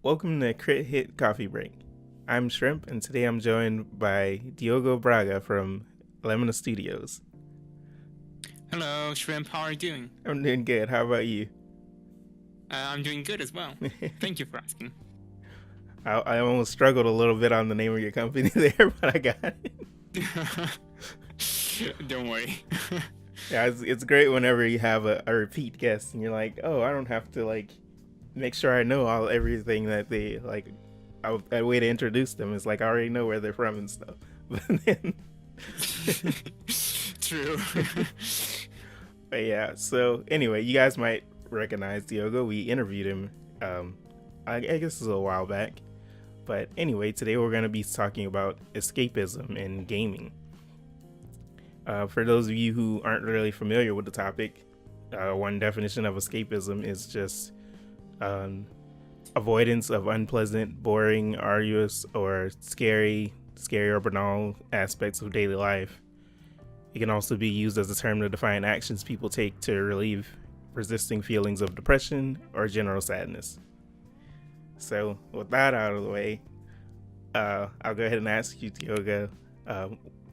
Welcome to Crit Hit Coffee Break. I'm Shrimp, and today I'm joined by Diogo Braga from Lemon Studios. Hello, Shrimp. How are you doing? I'm doing good. How about you? I'm doing good as well. Thank you for asking. I almost struggled a little bit on the name of your company there, but I got it. Don't worry. Yeah, it's great whenever you have a repeat guest and you're like, oh, I don't have to make sure I know everything that they like. A way to introduce them is I already know where they're from and stuff. But then, True. but yeah. So anyway, you guys might recognize Diogo. We interviewed him. I guess it was a while back. But anyway, today we're going to be talking about escapism in gaming. For those of you who aren't really familiar with the topic, one definition of escapism is just avoidance of unpleasant, boring, arduous, or scary or banal aspects of daily life. It can also be used as a term to define actions people take to relieve persisting feelings of depression or general sadness. So, with that out of the way, I'll go ahead and ask you, Diogo,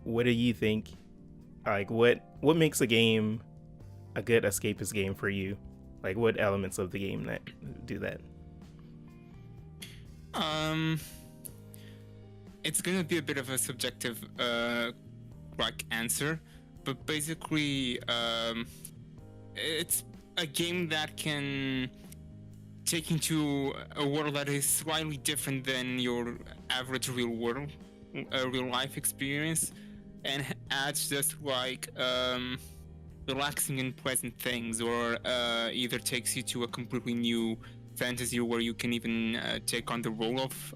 what do you think? What makes a game a good escapist game for you? What elements of the game that do that? It's gonna be a bit of a subjective, answer, but basically, it's a game that can take into a world that is slightly different than your average real world, real life experience, and adds just relaxing and pleasant things, or either takes you to a completely new fantasy where you can even take on the role of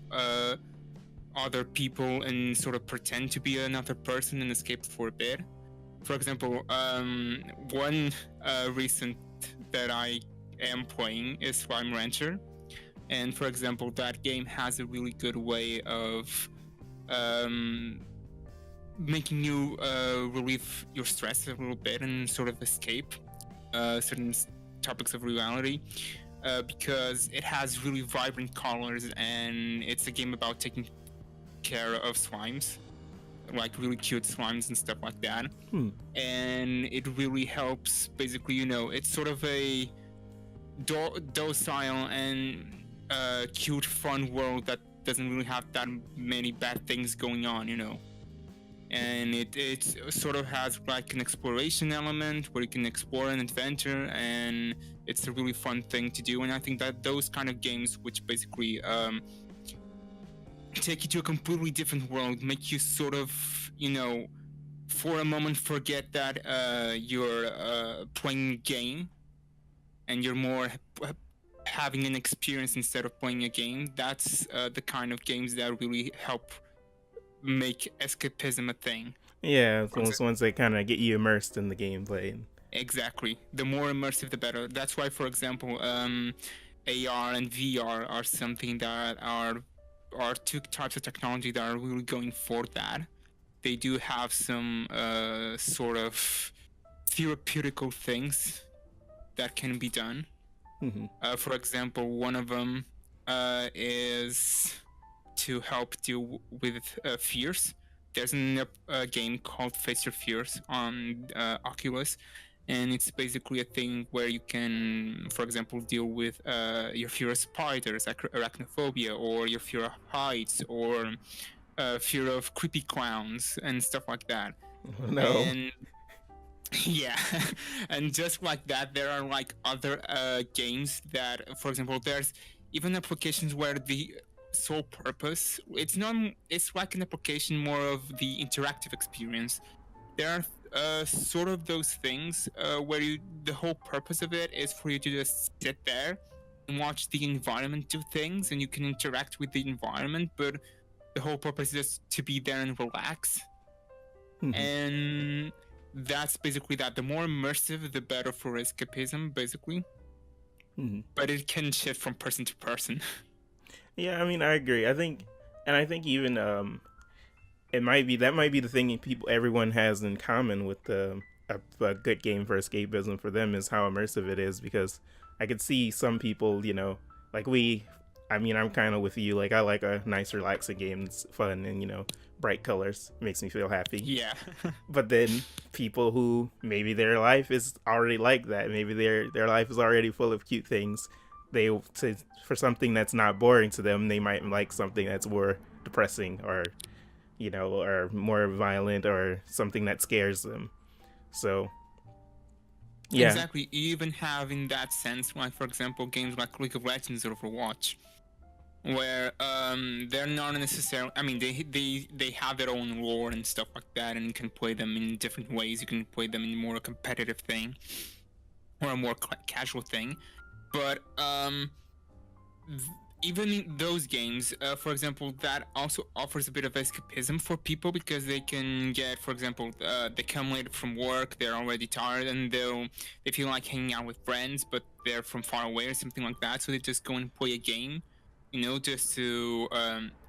other people and sort of pretend to be another person and escape for a bit. For example, one recent that I am playing is Slime Rancher, and for example, that game has a really good way of making you relieve your stress a little bit and sort of escape certain topics of reality. Because it has really vibrant colors, and it's a game about taking care of slimes, like really cute slimes and stuff like that. And it really helps. Basically, it's sort of a docile and cute, fun world that doesn't really have that many bad things going on, And it sort of has an exploration element where you can explore an adventure, and it's a really fun thing to do. And I think that those kind of games, which basically take you to a completely different world, make you sort of, for a moment forget that you're playing a game and you're more having an experience instead of playing a game. That's the kind of games that really help make escapism a thing. Yeah, ones that kind of get you immersed in the gameplay. Exactly. The more immersive, the better. That's why, for example, AR and VR are something that are two types of technology that are really going for that. They do have some sort of therapeutical things that can be done. Mm-hmm. For example, one of them is to help deal with fears. There's a game called Face Your Fears on Oculus, and it's basically a thing where you can, for example, deal with your fear of spiders, arachnophobia, or your fear of heights, or fear of creepy clowns and stuff like that. No. And yeah, and just like that, there are other games that, for example, there's even applications where the sole purpose, it's like an application more of the interactive experience. There are sort of those things where the whole purpose of it is for you to just sit there and watch the environment do things, and you can interact with the environment, but the whole purpose is just to be there and relax. And that's basically that. The more immersive, the better for escapism, basically. But it can shift from person to person. Yeah, I mean, I agree. I think even it might be the thing everyone has in common with a good game for escapism for them is how immersive it is. Because I could see some people, like we I mean, I'm kind of with you. Like, I like a nice, relaxing game. It's fun and, bright colors makes me feel happy. Yeah. But then people who maybe their life is already like that, maybe their life is already full of cute things. For something that's not boring to them, they might like something that's more depressing or or more violent or something that scares them. So yeah. Exactly. You even have in that sense, like for example, games like League of Legends or Overwatch, where they're not necessarily. I mean, they have their own lore and stuff like that, and you can play them in different ways. You can play them in more a competitive thing or a more casual thing, but even in those games, for example, that also offers a bit of escapism for people because they can get, for example, they come late from work, they're already tired, and they feel like hanging out with friends, but they're from far away or something like that. So they just go and play a game, just to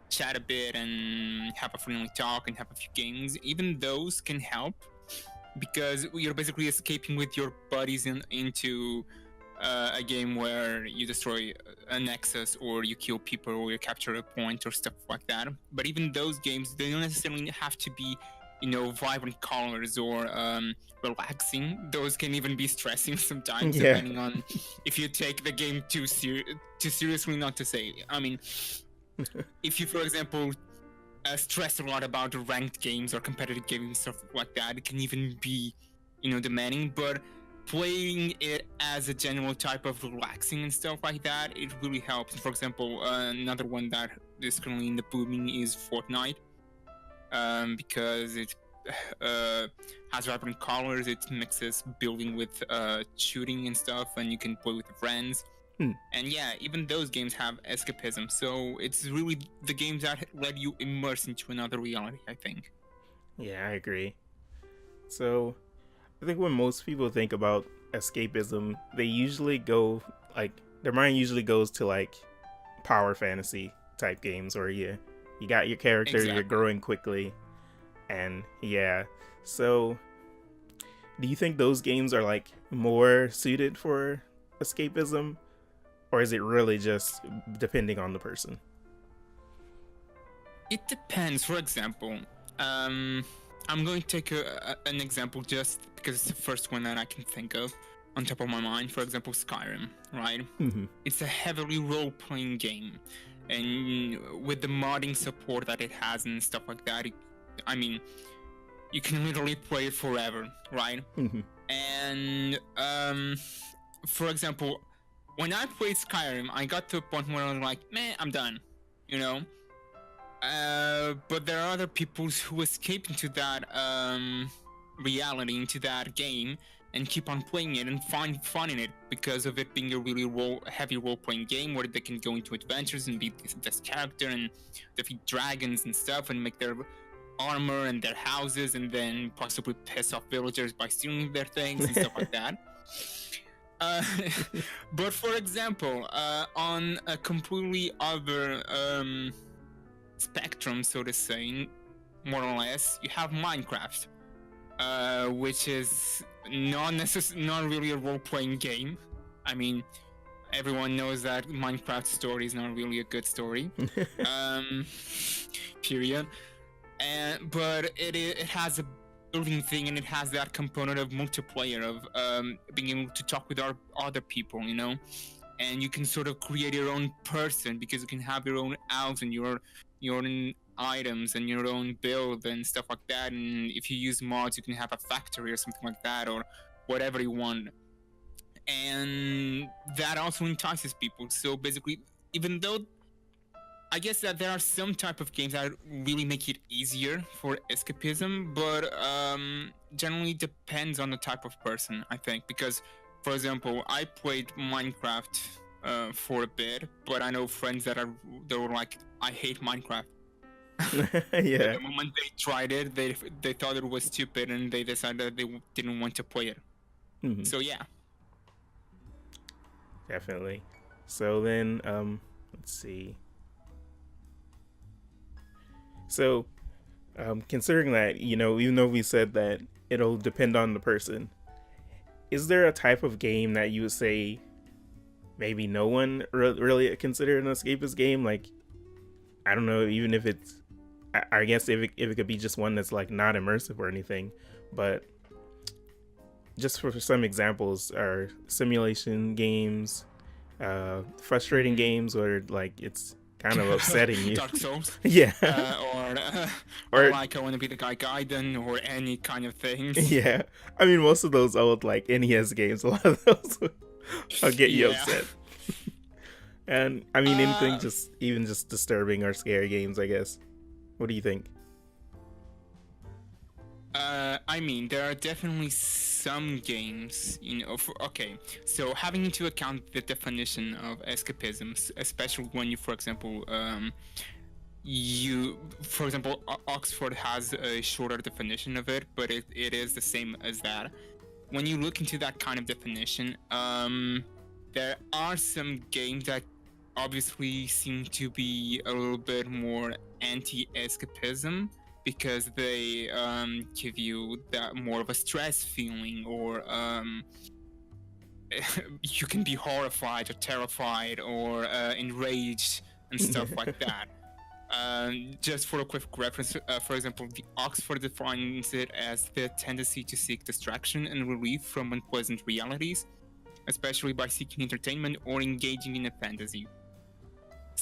chat a bit and have a friendly talk and have a few games. Even those can help because you're basically escaping with your buddies into a game where you destroy a nexus or you kill people or you capture a point or stuff like that. But even those games, they don't necessarily have to be, vibrant colors or relaxing. Those can even be stressing sometimes, depending on if you take the game too seriously. Not to say, I mean, if you, for example, stress a lot about ranked games or competitive games and stuff like that, it can even be, demanding. But playing it as a general type of relaxing and stuff like that, it really helps. For example, another one that is currently in the booming is Fortnite, because it has vibrant colors, it mixes building with shooting and stuff, and you can play with friends. And yeah, even those games have escapism, so it's really the games that let you immerse into another reality, I think. Yeah, I agree. So I think when most people think about escapism, they usually go their mind usually goes to like power fantasy type games where you got your character, exactly. You're growing quickly, and yeah. So do you think those games are like more suited for escapism, or is it really just depending on the person? It depends. For example, I'm going to take an example just because it's the first one that I can think of on top of my mind. For example, Skyrim, right? Mm-hmm. It's a heavily role-playing game, and with the modding support that it has and stuff like that, I mean, you can literally play it forever, right? Mm-hmm. And for example, when I played Skyrim, I got to a point where I was like, man, I'm done, but there are other people who escape into that reality, into that game, and keep on playing it and find fun in it because of it being a really heavy role-playing game where they can go into adventures and be this character and defeat dragons and stuff and make their armor and their houses and then possibly piss off villagers by stealing their things and stuff like that. But for example, on a completely other spectrum, so to say, more or less, you have Minecraft, which is not really a role-playing game. I mean, everyone knows that Minecraft story is not really a good story. Period. But it has a building thing, and it has that component of multiplayer, of being able to talk with other people, and you can sort of create your own person because you can have your own elves and your own items and your own build and stuff like that. And if you use mods, you can have a factory or something like that, or whatever you want. And that also entices people. So basically, even though I guess that there are some type of games that really make it easier for escapism, but generally depends on the type of person, I think. Because, for example, I played Minecraft for a bit, but I know friends that were like, I hate Minecraft. Yeah. The moment they tried it, they thought it was stupid, and they decided that they didn't want to play it. Mm-hmm. So yeah. Definitely. So then, let's see. So, considering that, even though we said that it'll depend on the person, is there a type of game that you would say maybe no one really consider an escapist game. Like, I don't know, even if it's, I guess if it could be just one that's like not immersive or anything, but just for some examples are simulation games, frustrating games where like it's kind of upsetting you. Dark Souls. Yeah. Or like I want to be the guy Gaiden or any kind of things. Yeah. I mean, most of those old like NES games, a lot of those will get you upset. And I mean, anything just even just disturbing or scary games, I guess. What do you think? I mean, there are definitely some games, you know. Okay, so having into account the definition of escapism, especially when you, for example, Oxford has a shorter definition of it, but it is the same as that. When you look into that kind of definition, there are some games that obviously seem to be a little bit more anti-escapism because they give you that more of a stress feeling, or you can be horrified or terrified or enraged and stuff like that. Just for a quick reference, for example, the Oxford defines it as the tendency to seek distraction and relief from unpleasant realities, especially by seeking entertainment or engaging in a fantasy.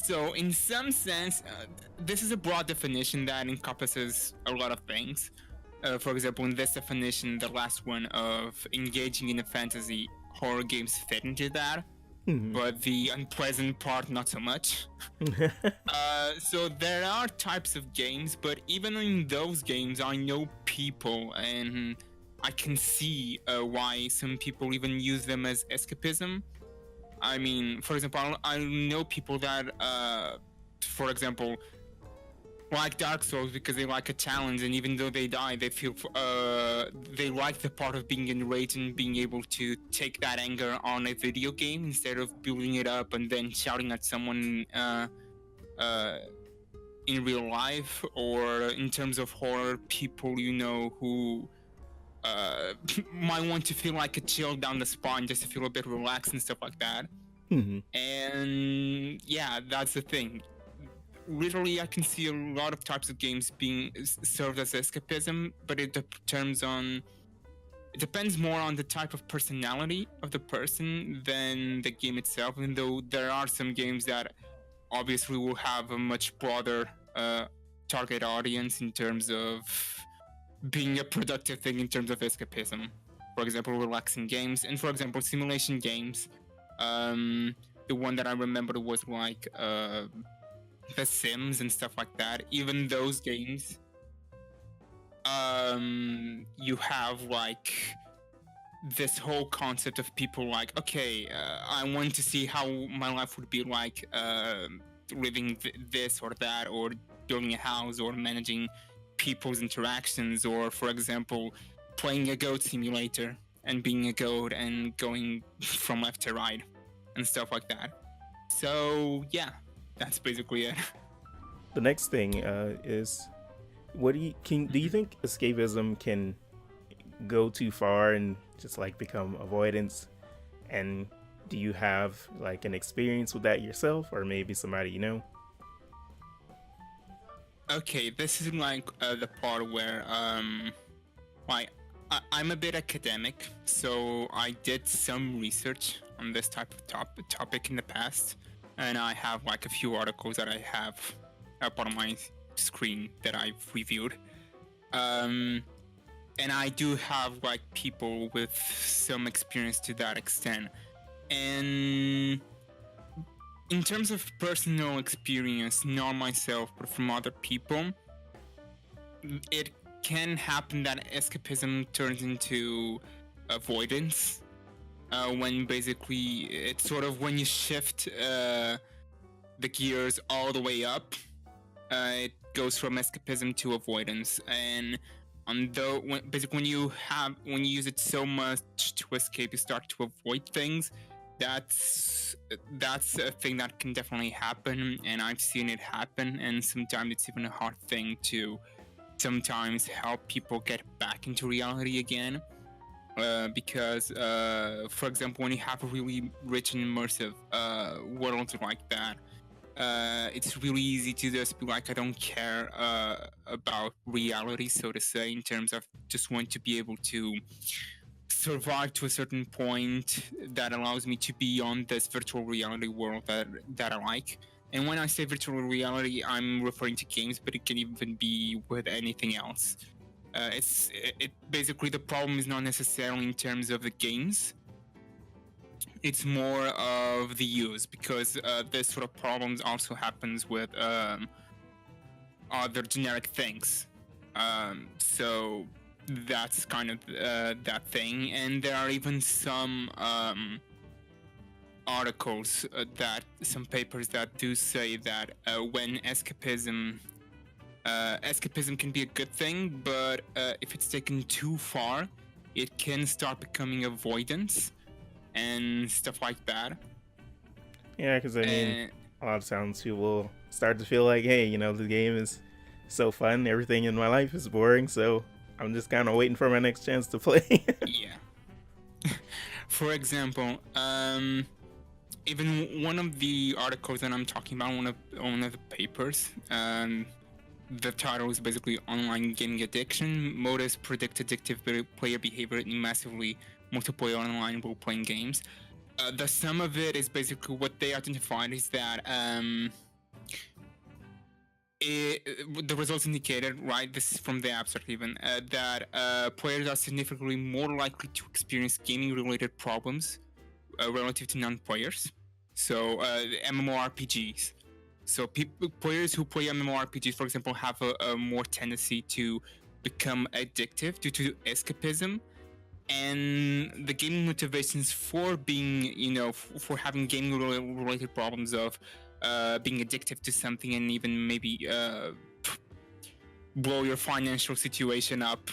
So, in some sense, this is a broad definition that encompasses a lot of things. For example, in this definition, the last one of engaging in a fantasy, horror games fit into that. But the unpleasant part, not so much. So there are types of games, but even in those games, I know people, and I can see why some people even use them as escapism. I mean, for example, I know people that, for example, like Dark Souls because they like a challenge, and even though they die, they feel they like the part of being enraged and being able to take that anger on a video game instead of building it up and then shouting at someone in real life. Or in terms of horror, people you know who might want to feel like a chill down the spine just to feel a bit relaxed and stuff like that. And yeah, that's the thing. Literally, I can see a lot of types of games being served as escapism, but it depends more on the type of personality of the person than the game itself, even though there are some games that obviously will have a much broader target audience in terms of being a productive thing in terms of escapism. For example, relaxing games, and for example, simulation games. The one that I remember was like The Sims and stuff like that. Even those games, you have like this whole concept of people like, okay, I want to see how my life would be like living this or that, or building a house, or managing people's interactions, or for example, playing a goat simulator and being a goat and going from left to right and stuff like that. So yeah, that's basically it. The next thing is, do you think escapism can go too far and just like become avoidance? And do you have like an experience with that yourself, or maybe somebody you know? Okay, this is like the part where like I'm a bit academic, so I did some research on this type of topic in the past, and I have like a few articles that I have up on my screen that I've reviewed. And I do have like people with some experience to that extent. And in terms of personal experience, not myself, but from other people, it can happen that escapism turns into avoidance. When basically it's sort of when you shift the gears all the way up, it goes from escapism to avoidance. And when you use it so much to escape, you start to avoid things. That's a thing that can definitely happen, and I've seen it happen. And sometimes it's even a hard thing to sometimes help people get back into reality again. because, for example, when you have a really rich and immersive world like that, it's really easy to just be like, I don't care about reality, so to say, in terms of just want to be able to survive to a certain point that allows me to be on this virtual reality world that I like. And when I say virtual reality, I'm referring to games, but it can even be with anything else. It basically, the problem is not necessarily in terms of the games. It's more of the use, because this sort of problems also happens with other generic things. So that's kind of that thing. And there are even some articles some papers that do say that when escapism can be a good thing, but if it's taken too far, it can start becoming avoidance and stuff like that. Yeah, because I mean, a lot of times people will start to feel like, hey, the game is so fun, everything in my life is boring, so I'm just kind of waiting for my next chance to play. Yeah. For example, even one of the articles that I'm talking about, one of the papers, the title is basically Online Gaming Addiction, Motives Predict Addictive Player Behavior in Massively Multiplayer Online Role-Playing Games. The sum of it is basically what they identified is that the results indicated, right, this is from the abstract even, that players are significantly more likely to experience gaming-related problems relative to non-players. So MMORPGs. So players who play MMORPGs, for example, have a more tendency to become addictive due to escapism. And the gaming motivations for being, for having gaming-related problems of being addictive to something and even maybe blow your financial situation up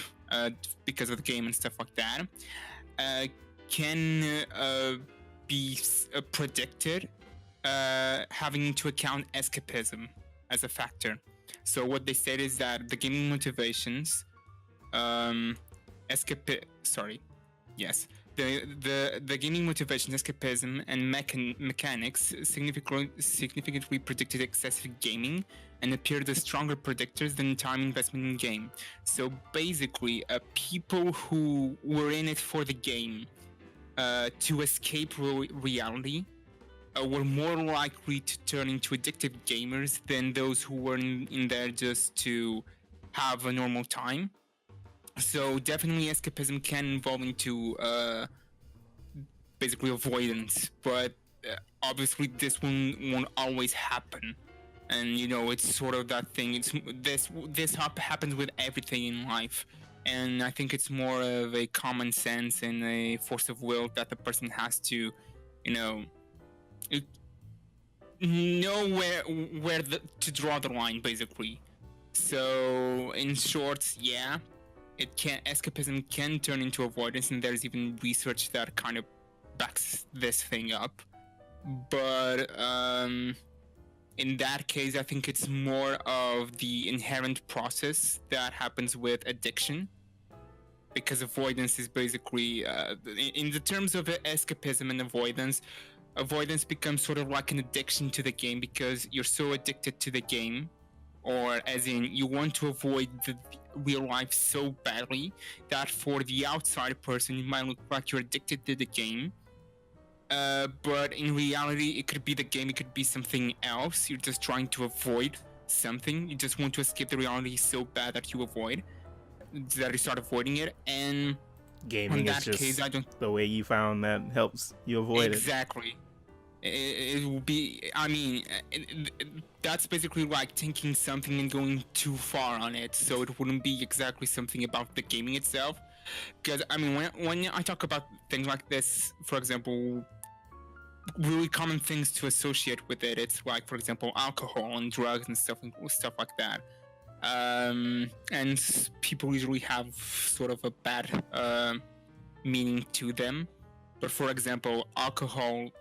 because of the game and stuff like that, can be predicted, having into account escapism as a factor. So what they said is that the gaming motivations, the gaming motivations, escapism, and mechanics significantly predicted excessive gaming and appeared as stronger predictors than time investment in game. So basically, people who were in it for the game to escape reality were more likely to turn into addictive gamers than those who were in there just to have a normal time. So definitely escapism can involve into basically avoidance, but obviously this won't always happen. And it's sort of that thing. This happens with everything in life, and I think it's more of a common sense and a force of will that the person has to, know where to draw the line, basically. So in short, yeah, escapism can turn into avoidance, and there's even research that kind of backs this thing up. But in that case, I think it's more of the inherent process that happens with addiction, because avoidance is basically, in the terms of escapism and avoidance becomes sort of like an addiction to the game, because you're so addicted to the game, or as in you want to avoid the real life so badly that for the outside person it might look like you're addicted to the game. But in reality, it could be the game, it could be something else. You're just trying to avoid something. You just want to escape the reality so bad that you start avoiding it. And gaming is just the way you found that helps you avoid exactly. It will be, I mean, that's basically like taking something and going too far on it. So it wouldn't be exactly something about the gaming itself. Because, I mean, when I talk about things like this, for example, really common things to associate with it, it's like, for example, alcohol and drugs and stuff like that. And people usually have sort of a bad meaning to them. But for example, alcohol,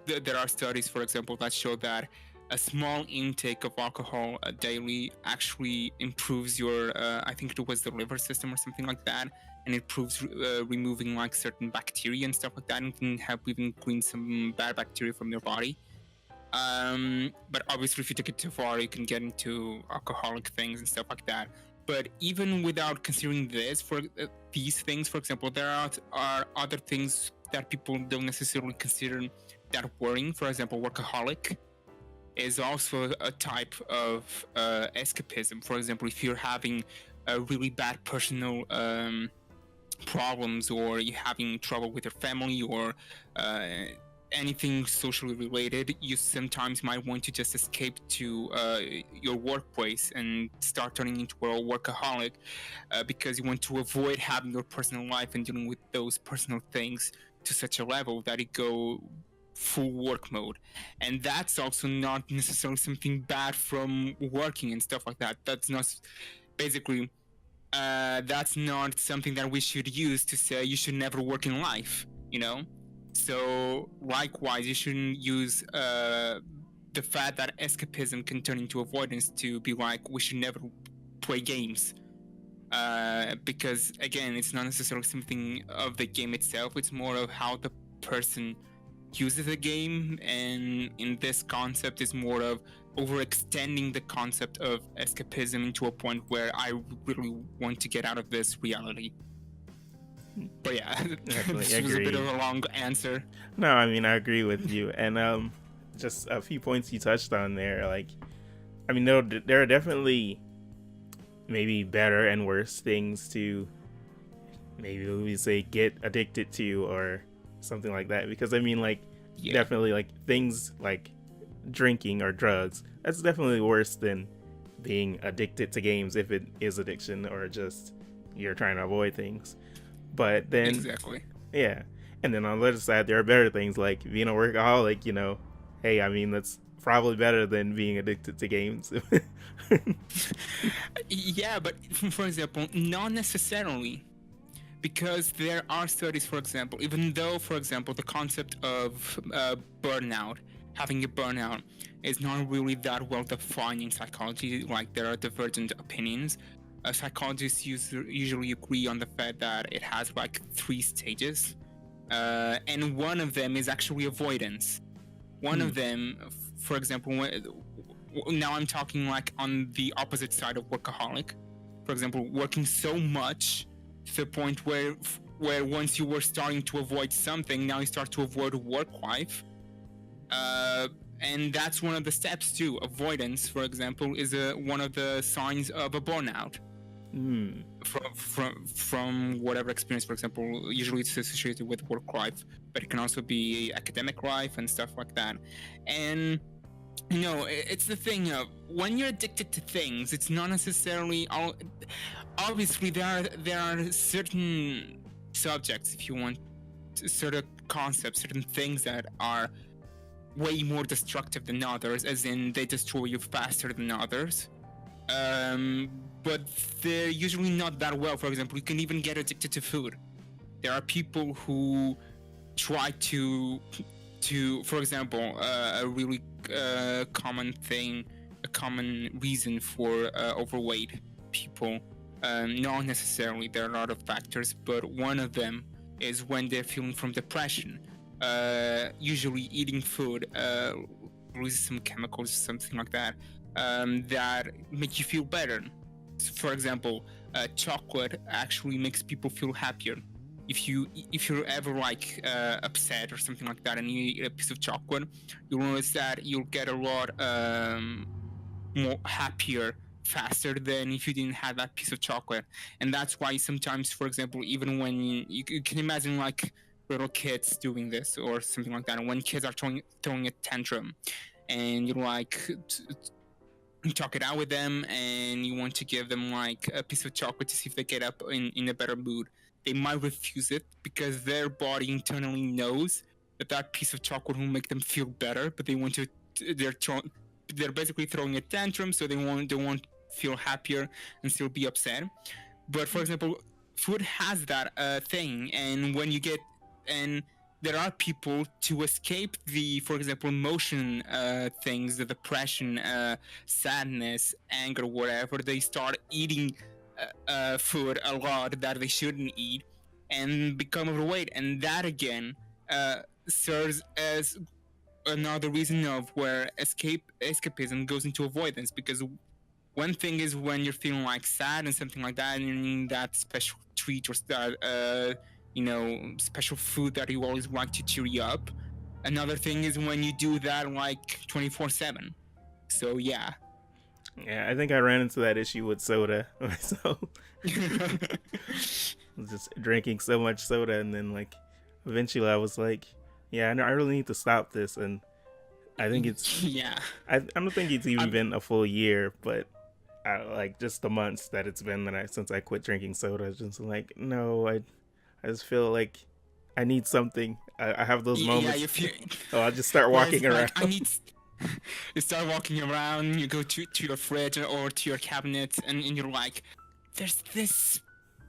there are studies, for example, that show that a small intake of alcohol daily actually improves your, I think it was the liver system or something like that, and it improves removing like certain bacteria and stuff like that, and can help even clean some bad bacteria from your body. But obviously, if you take it too far, you can get into alcoholic things and stuff like that. But even without considering this, for these things, for example, there are other things that people don't necessarily consider that worrying. For example, workaholic is also a type of escapism. For example, if you're having a really bad personal problems, or you're having trouble with your family, or anything socially related, you sometimes might want to just escape to your workplace and start turning into a workaholic because you want to avoid having your personal life and dealing with those personal things to such a level that it go full work mode. And that's also not necessarily something bad from working and stuff like that. That's not basically that's not something that we should use to say you should never work in life, you know? So likewise, you shouldn't use the fact that escapism can turn into avoidance to be like we should never play games. Because again, it's not necessarily something of the game itself, it's more of how the person uses the game, and in this concept is more of overextending the concept of escapism into a point where I really want to get out of this reality. But yeah, this was a bit of a long answer. No, I mean, I agree with you. And just a few points you touched on there. Like, I mean, there are definitely maybe better and worse things to maybe we say get addicted to or something like that. Because I mean, like, definitely like things like drinking or drugs, that's definitely worse than being addicted to games if it is addiction or just you're trying to avoid things. But then exactly, yeah, and then on the other side there are better things like being a workaholic, you know. Hey, I mean, that's probably better than being addicted to games. Yeah, but for example, not necessarily, because there are studies, for example, even though, for example, the concept of burnout, having a burnout, is not really that well defined in psychology. Like, there are divergent opinions. Psychologists usually agree on the fact that it has like 3 stages, and one of them is actually avoidance. One of them, for example, now I'm talking like on the opposite side of workaholic. For example, working so much to the point where once you were starting to avoid something, now you start to avoid work life. And that's one of the steps too. Avoidance, for example, is one of the signs of a burnout. From whatever experience, for example, usually it's associated with work life, but it can also be academic life and stuff like that. And you know, it's the thing of when you're addicted to things, it's not necessarily obviously there are certain subjects, if you want, certain concepts, certain things that are way more destructive than others, as in they destroy you faster than others. But they're usually not that well. For example, you can even get addicted to food. There are people who try to for example, a really common thing, a common reason for overweight people, not necessarily, there are a lot of factors, but one of them is when they're feeling from depression. Usually eating food releases some chemicals, something like that, that make you feel better. So for example, chocolate actually makes people feel happier. If you're ever like upset or something like that and you eat a piece of chocolate, you'll notice that you'll get a lot more happier faster than if you didn't have that piece of chocolate. And that's why sometimes, for example, even when you can imagine like little kids doing this or something like that, and when kids are throwing a tantrum and you like talk it out with them and you want to give them like a piece of chocolate to see if they get up in a better mood, they might refuse it because their body internally knows that piece of chocolate will make them feel better, but they want to they're basically throwing a tantrum, so they won't feel happier and still be upset. But for example, food has that thing, and when you get, and there are people to escape the, for example, emotion things, the depression, sadness, anger, whatever. They start eating food a lot that they shouldn't eat and become overweight, and that again serves as another reason of where escapism goes into avoidance, because one thing is when you're feeling like sad and something like that, and you need that special treat or that special food that you always want to cheer you up. Another thing is when you do that like 24/7. So yeah. Yeah, I think I ran into that issue with soda myself. Just drinking so much soda, and then like eventually I was like, yeah, I really need to stop this. And I think it's yeah. I don't think it's even been a full year, but like just the months that it's been since I quit drinking soda. It's just like, no, I just feel like I need something. I have those moments. Oh, I'll just start walking around. Like, you start walking around, you go to your fridge or to your cabinet, and you're like, there's this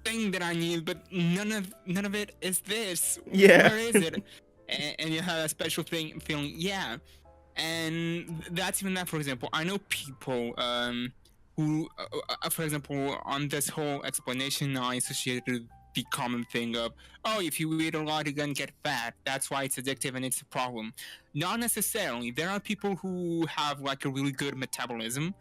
thing that I need, but none of it is this. Yeah. Where is it? And you have a special feeling, yeah. And that's even that, for example. I know people who, for example, on this whole explanation, I associated the common thing of, oh, if you eat a lot, you're gonna get fat. That's why it's addictive and it's a problem. Not necessarily. There are people who have like a really good metabolism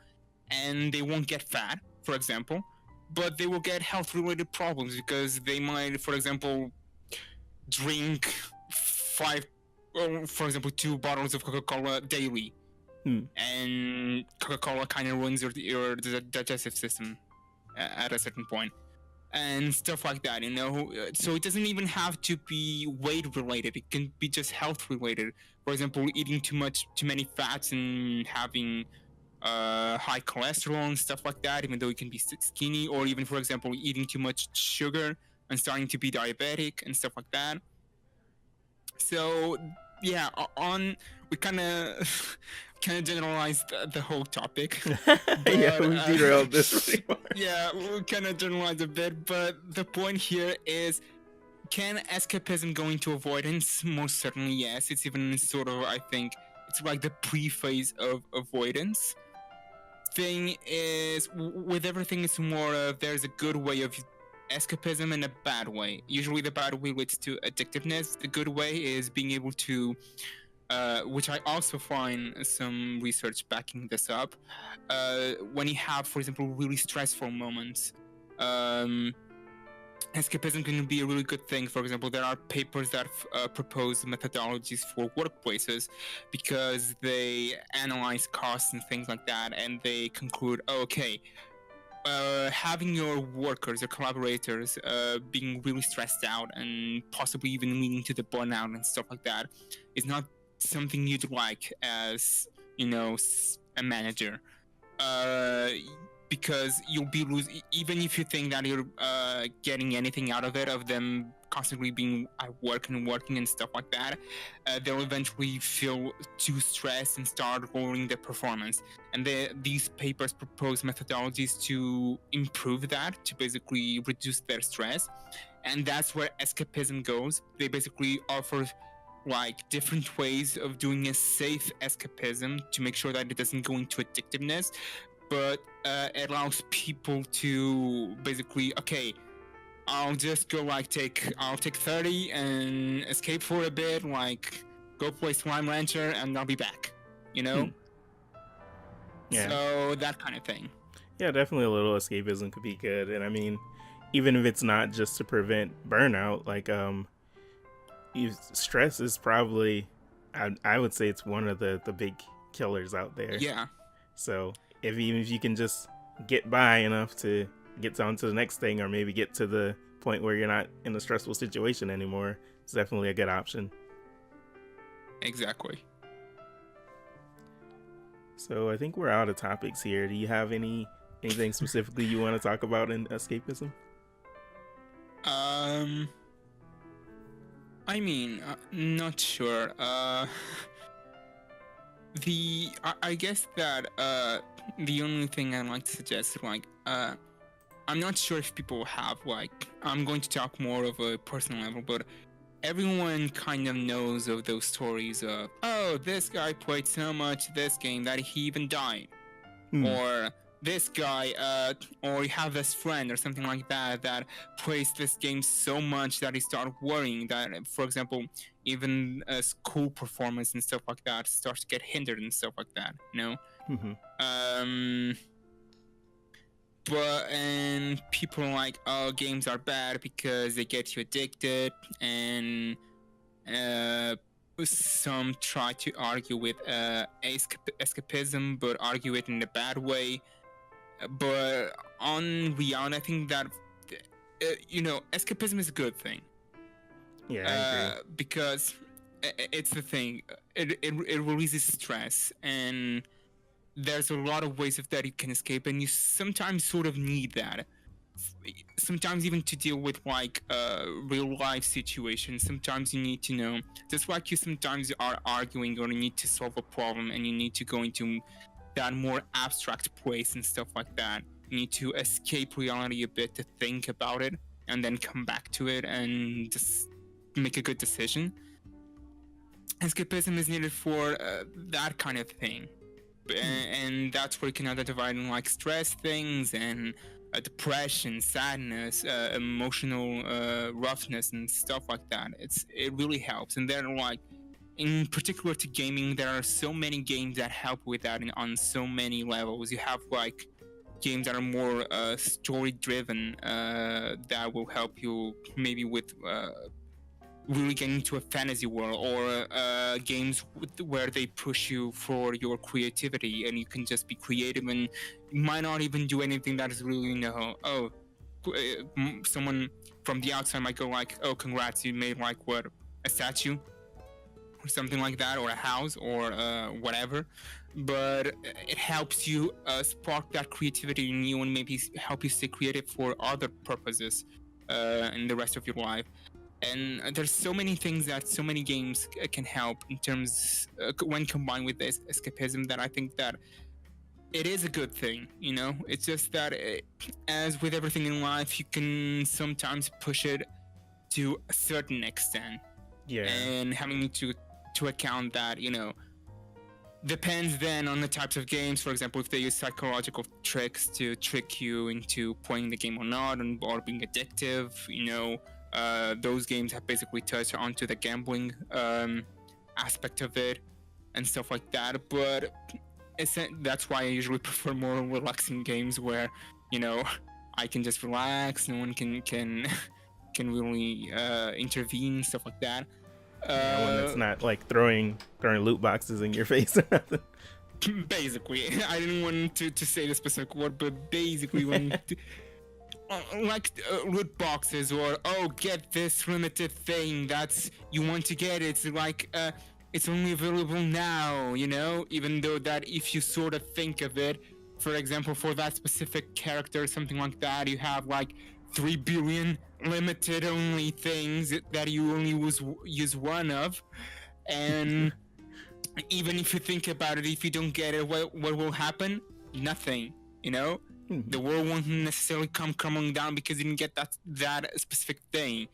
and they won't get fat, for example, but they will get health-related problems because they might, for example, drink 2 bottles of Coca-Cola daily. And Coca-Cola kind of ruins your digestive system at a certain point. And stuff like that, so it doesn't even have to be weight related. It can be just health related. For example, eating too many fats and having high cholesterol and stuff like that, even though you can be skinny, or even, for example, eating too much sugar and starting to be diabetic and stuff like that. So yeah, we kind of generalized the whole topic. But, yeah, we derailed this pretty much. Yeah, we kind of generalized a bit, but the point here is, can escapism go into avoidance? Most certainly, yes. It's even sort of, I think, it's like the pre-phase of avoidance. Thing is, with everything, it's more of there's a good way of escapism and a bad way. Usually the bad way leads to addictiveness. The good way is being able to, which I also find some research backing this up, when you have, for example, really stressful moments, escapism can be a really good thing. For example, there are papers that propose methodologies for workplaces because they analyze costs and things like that, and they conclude, having your workers or collaborators being really stressed out and possibly even leading to the burnout and stuff like that is not something you'd like as, a manager. Because you'll be losing, even if you think that you're getting anything out of it, of them constantly being at work and working and stuff like that, they'll eventually feel too stressed and start lowering their performance. And these papers propose methodologies to improve that, to basically reduce their stress. And that's where escapism goes. They basically offer like different ways of doing a safe escapism to make sure that it doesn't go into addictiveness, but it allows people to basically, I'll just go I'll take 30 and escape for a bit, like go play Slime Rancher and I'll be back, Yeah. So that kind of thing. Yeah, definitely a little escapism could be good. And I mean, even if it's not just to prevent burnout, like stress is probably, I would say it's one of the big killers out there. Yeah. So even if you can just get by enough to get on to the next thing, or maybe get to the point where you're not in a stressful situation anymore, it's definitely a good option. Exactly. So I think we're out of topics here. Do you have anything specifically you want to talk about in escapism? I mean, not sure. I guess that the only thing I'd like to suggest is I'm not sure if people have I'm going to talk more of a personal level, but everyone kind of knows of those stories of, oh, this guy played so much this game that he even died, or this guy, or you have this friend or something like that that plays this game so much that he started worrying that, for example, even school performance and stuff like that starts to get hindered and stuff like that, you know. And people are like, oh, games are bad because they get you addicted, and some try to argue with escapism, but argue it in a bad way. But on reality, I think that escapism is a good thing. Yeah, I agree. Because it's the thing. It releases stress, and there's a lot of ways of that you can escape, and you sometimes sort of need that. Sometimes even to deal with like real life situations. Sometimes you need to know, just like you sometimes are arguing or you need to solve a problem, and you need to go into that more abstract place and stuff like that. You need to escape reality a bit to think about it, and then come back to it and just make a good decision. Escapism is needed for that kind of thing. And that's where you can identify like stress things and depression, sadness, emotional roughness and stuff like that. It really helps. And then like, in particular to gaming, there are so many games that help with that on so many levels. You have like games that are more story driven that will help you maybe with really getting into a fantasy world, or games where they push you for your creativity, and you can just be creative, and you might not even do anything that is really, someone from the outside might go like, oh, congrats, you made like what, a statue or something like that, or a house, or whatever. But it helps you spark that creativity in you, and maybe help you stay creative for other purposes in the rest of your life. And there's so many things that so many games can help in terms when combined with this escapism, that I think that it is a good thing. It's just that as with everything in life, you can sometimes push it to a certain extent. And having to account that, depends then on the types of games. For example, if they use psychological tricks to trick you into playing the game or not, or being addictive, those games have basically touched onto the gambling aspect of it and stuff like that. But that's why I usually prefer more relaxing games where, I can just relax, no one can really intervene, stuff like that. When it's not like throwing loot boxes in your face or nothing. Basically, I didn't want to say the specific word, but basically when like loot boxes, or get this limited thing that's you want to get, it's like it's only available now, even though that if you sort of think of it, for example, for that specific character or something like that, you have like 3 billion limited only things that you only use one of. And even if you think about it, if you don't get it, what will happen? Nothing. The world won't necessarily come crumbling down because you didn't get that specific thing.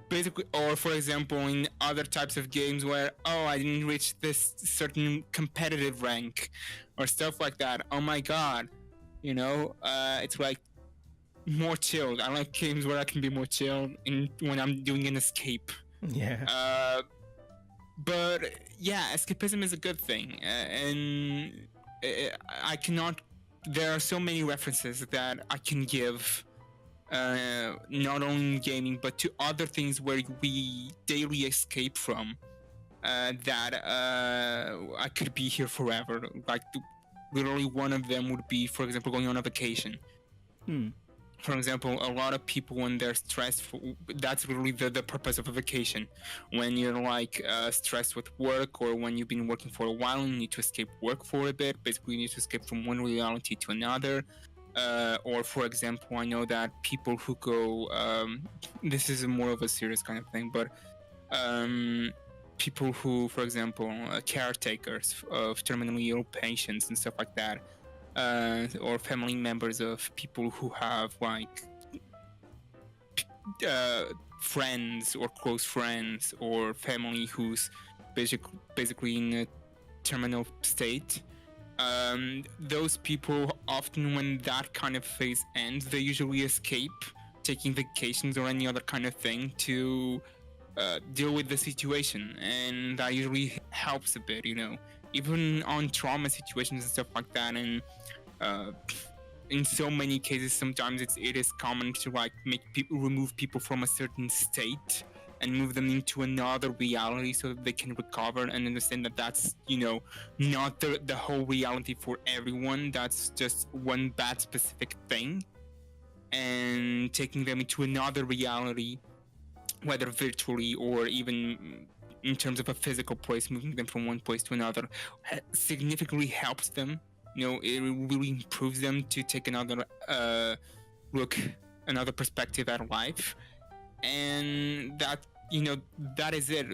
Basically, or for example, in other types of games where, I didn't reach this certain competitive rank or stuff like that. Oh my god. It's like more chilled. I like games where I can be more chilled when I'm doing an escape. Yeah. But yeah, escapism is a good thing, and I cannot. There are so many references that I can give, not only in gaming but to other things where we daily escape from. That I could be here forever. Like literally, one of them would be, for example, going on a vacation. For example, a lot of people, when they're stressed, that's really the purpose of a vacation. When you're like stressed with work, or when you've been working for a while and you need to escape work for a bit, basically you need to escape from one reality to another. Or for example, I know that people who go, this is more of a serious kind of thing, but people who, for example, caretakers of terminally ill patients and stuff like that, or family members of people who have like friends or close friends or family who's basically in a terminal state. Those people often, when that kind of phase ends, they usually escape, taking vacations or any other kind of thing to deal with the situation, and that usually helps a bit, even on trauma situations and stuff like that. And in so many cases, sometimes it is common to like remove people from a certain state and move them into another reality so that they can recover and understand that that's not the whole reality for everyone. That's just one bad specific thing, and taking them into another reality, whether virtually or even in terms of a physical place, moving them from one place to another, significantly helps them. It really improves them to take another look, another perspective at life. And that is it.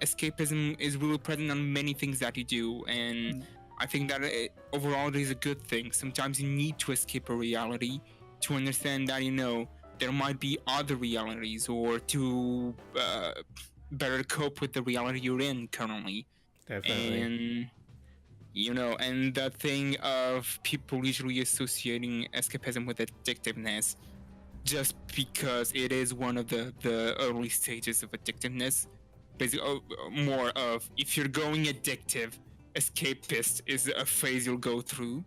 Escapism is really present on many things that you do, and I think that overall it is a good thing. Sometimes you need to escape a reality to understand that there might be other realities, or to better cope with the reality you're in currently. Definitely. And the thing of people usually associating escapism with addictiveness, just because it is one of the early stages of addictiveness. Basically, more of, if you're going addictive, escapist is a phase you'll go through,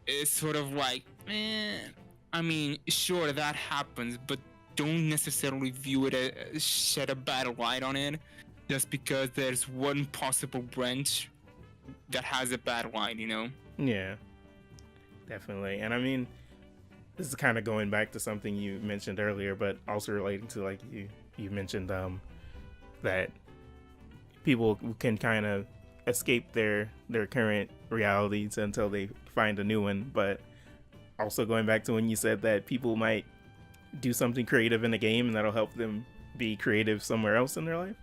It's sort of like, I mean, sure, that happens, but don't necessarily view it as shed a bad light on it just because there's one possible branch that has a bad light, Yeah, definitely. And I mean, this is kind of going back to something you mentioned earlier, but also relating to, like, you mentioned that people can kind of escape their current realities until they find a new one. But also going back to when you said that people might do something creative in a game and that'll help them be creative somewhere else in their life.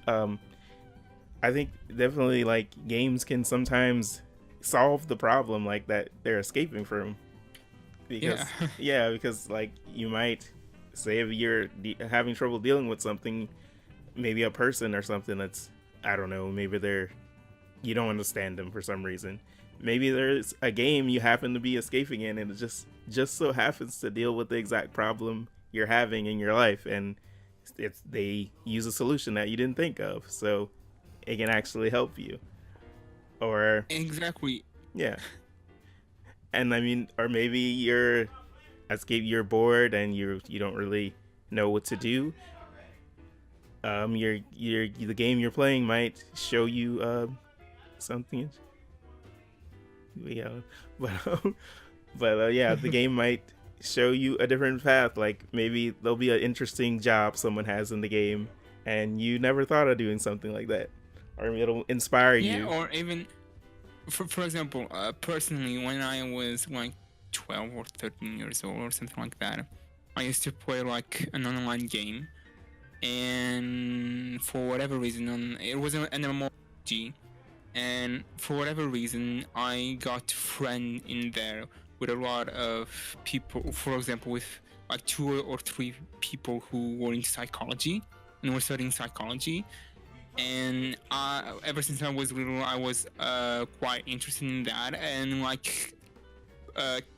I think definitely, like, games can sometimes solve the problem like that they're escaping from. Because because like, you might say, if you're having trouble dealing with something, maybe a person or something that's, I don't know, maybe you don't understand them for some reason. Maybe there's a game you happen to be escaping in, and it just so happens to deal with the exact problem you're having in your life, and they use a solution that you didn't think of, so it can actually help you. Or exactly. Yeah. And I mean, or maybe you're bored and you don't really know what to do. The game you're playing might show you something. Yeah, but yeah, the game might show you a different path. Like, maybe there'll be an interesting job someone has in the game, and you never thought of doing something like that, or it'll inspire you. Yeah, or even, for example, personally, when I was like 12 or 13 years old or something like that, I used to play like an online game, and for whatever reason, it was an MMORPG, and for whatever reason, I got friend in there with a lot of people. For example, with like 2 or 3 people who were in psychology and were studying psychology. And ever since I was little, I was quite interested in that, and like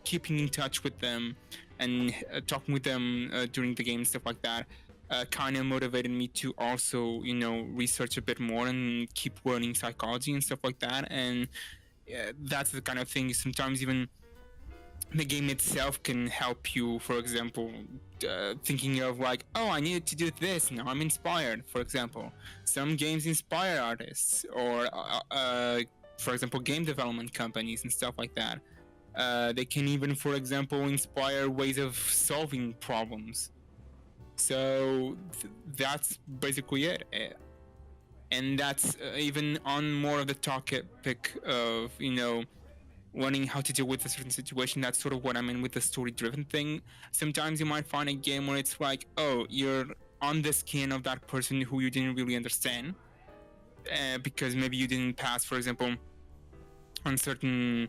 keeping in touch with them and talking with them during the game and stuff like that kind of motivated me to also, research a bit more and keep learning psychology and stuff like that. And that's the kind of thing. Sometimes even the game itself can help you. For example, thinking of like, oh, I needed to do this, now I'm inspired. For example, some games inspire artists, or for example, game development companies and stuff like that. They can even, for example, inspire ways of solving problems. So that's basically it. And that's even on more of the topic of, learning how to deal with a certain situation. That's sort of what I mean with the story-driven thing. Sometimes you might find a game where it's like, oh, you're on the skin of that person who you didn't really understand, because maybe you didn't pass, for example, on certain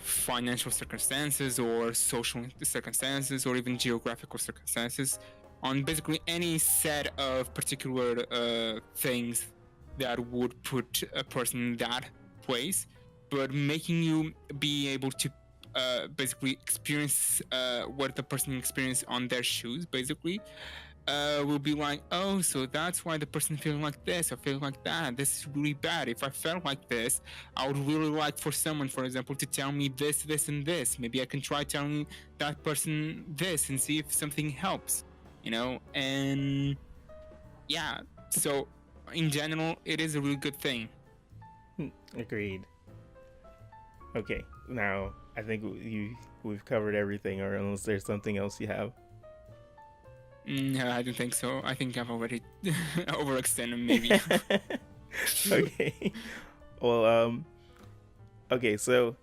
financial circumstances or social circumstances or even geographical circumstances, on basically any set of particular things that would put a person in that place, but making you be able to basically experience what the person experienced on their shoes, basically. Will be like, oh, so that's why the person feeling like this or feeling like that. This is really bad. If I felt like this, I would really like for someone, for example, to tell me this, this, and this. Maybe I can try telling that person this and see if something helps, And yeah, so in general, it is a really good thing. Agreed. Okay, now I think we've covered everything, or unless there's something else you have. No, I don't think so. I think I've already overextended, maybe. Okay. Well, okay, so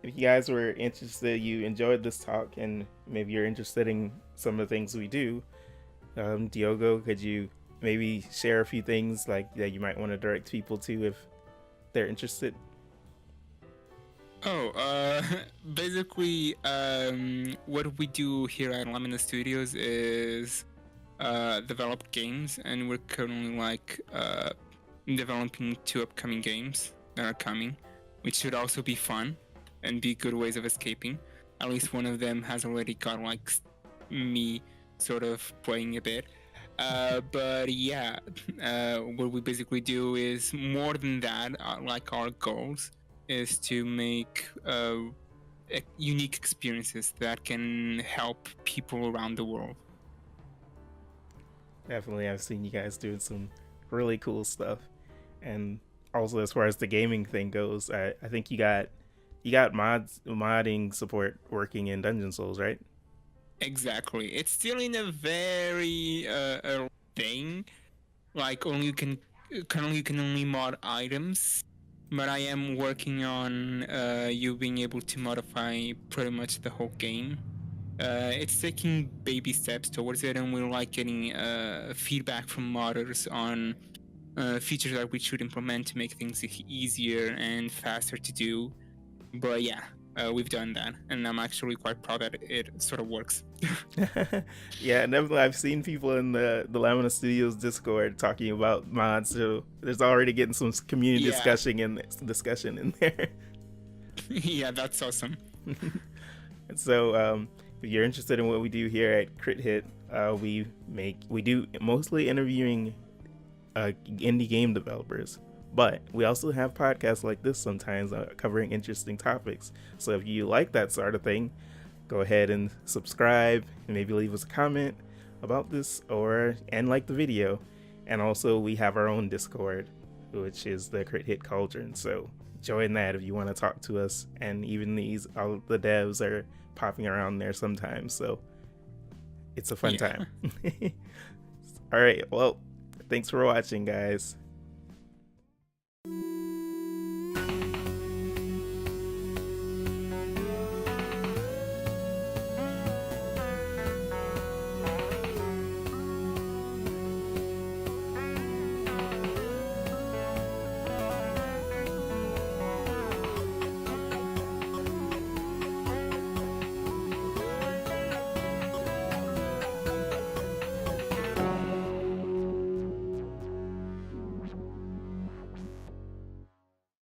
if you guys were interested, you enjoyed this talk, and maybe you're interested in some of the things we do, Diogo, could you maybe share a few things like that you might want to direct people to if they're interested? Basically, what we do here at Lamina Studios is develop games, and we're currently developing 2 upcoming games that are coming, which should also be fun and be good ways of escaping. At least one of them has already got me sort of playing a bit. But yeah, what we basically do is more than that. Our goals is to make unique experiences that can help people around the world. Definitely, I've seen you guys doing some really cool stuff, and also as far as the gaming thing goes, I think you got modding support working in Dungeon Souls, right? Exactly. It's still in a very thing. Currently you can only mod items. But I am working on you being able to modify pretty much the whole game. It's taking baby steps towards it, and we're getting feedback from modders on features that we should implement to make things easier and faster to do. But yeah, we've done that, and I'm actually quite proud that it sort of works. Yeah, definitely. I've seen people in the Lamina Studios Discord talking about mods, so there's already getting some community discussion in there. Yeah, that's awesome. So, if you're interested in what we do here at Crit Hit, we do mostly interviewing indie game developers. But we also have podcasts like this sometimes covering interesting topics. So if you like that sort of thing, go ahead and subscribe and maybe leave us a comment about this and like the video. And also we have our own Discord, which is the Crit Hit Cauldron. So join that if you want to talk to us. And even all the devs are popping around there sometimes. So it's a fun time. All right. Well, thanks for watching, guys.